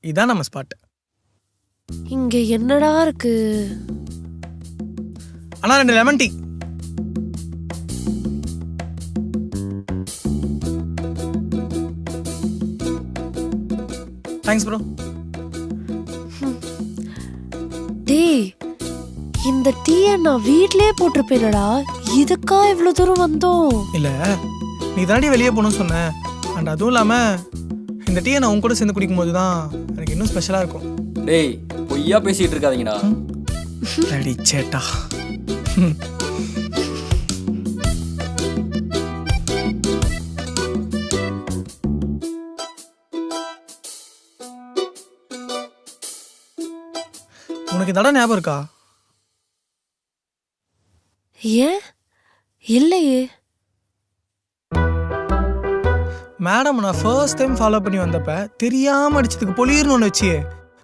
இதான் நம்ம ஸ்பாட். இங்க என்னடா இருக்கு? அண்ணா 2 லெமன் டீ. Thanks bro. டேய், இந்த டீயை நான் வீட்லயே போட்டிருப்பேனடா. இதுக்கா இவ்வளவு தூரம் வந்தோம்? இல்ல நீ தாண்டி வெளியே போகணும்னு சொன்ன. அண்ட் அதுவும் இல்லாம இந்த டீயை நான் உன் கூட சேர்ந்து குடிக்கும் போது தான் எனக்கு இன்னும் ஸ்பெஷலா இருக்கும். டேய் பொய்யா பேசிட்டு இருக்காதீங்கடா. அடி சேட்டா. உனக்கு இந்த இடம் ஞாபகம் இருக்கா? ஏன் இல்லையே. மேடம் நான் ஃபர்ஸ்ட் டைம் ஃபாலோ பண்ணி வந்தப்ப தெரியாம அடிச்சதுக்கு பொலிர்னு ஒன்று வச்சியே,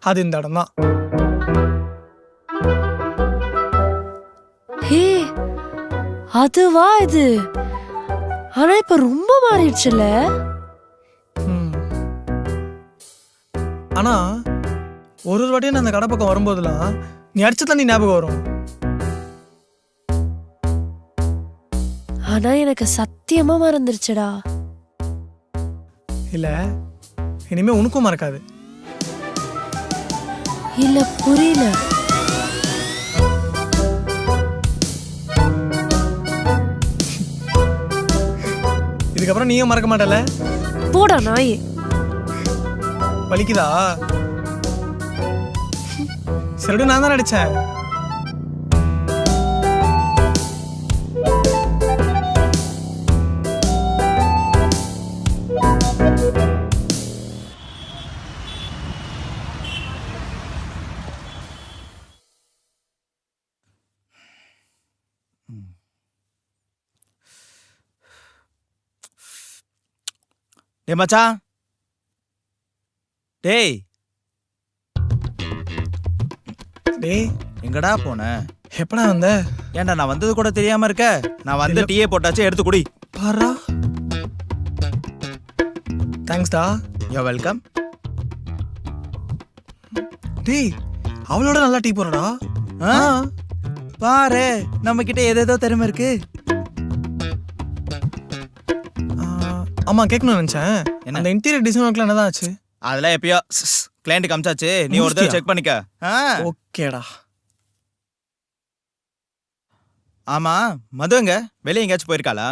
அது இந்த இடம் தான். ஹே, அதுவா இது? ஆனா இப்ப ரொம்ப மாறிடுச்சுல. ஆனா ஒரு வாட்டியும் நான் அந்த கடை பக்கம் வரும்போதெல்லாம் நீ அடிச்ச தண்ணி ஞாபகம் வரும். ஆனா எனக்கு சத்தியமா மறந்துருச்சுடா. இல்ல இனிமே உனக்கும் மறக்காது. இல்ல புரியல. இதுக்கப்புறம் நீயும் மறக்க மாட்டல. போடா நாயே. வலிக்குதா? சரிடு நான் தான் அடிச்சேன். டேய் மச்சான், டேய் டேய் எங்கடா போன? எப்படா வந்த? ஏன்டா நான் வந்தது கூட தெரியாம இருக்க? நான் வந்து டீயே போட்டாச்சு, எடுத்து குடி. பாரா. தேங்க்ஸ்டா. You welcome. டேய் அவளோட நல்லா டீ போறடா. பாரு நம்ம கிட்ட ஏதேதோ திறமை இருக்கு. ஆமா கேட்கணும்னு நினைச்சேன். அந்த இன்டீரியர் டிசைன் ஒர்க்ல என்னதான் ஆச்சு? அதெல்லாம் எப்பயோ கிளையண்ட் காமிச்சாச்சு. நீ ஒரு தடவை செக் பண்ணிக்க. ஓகேடா. ஆமா மது எங்க வெளியே எங்கேயாச்சும் போயிருக்காளா?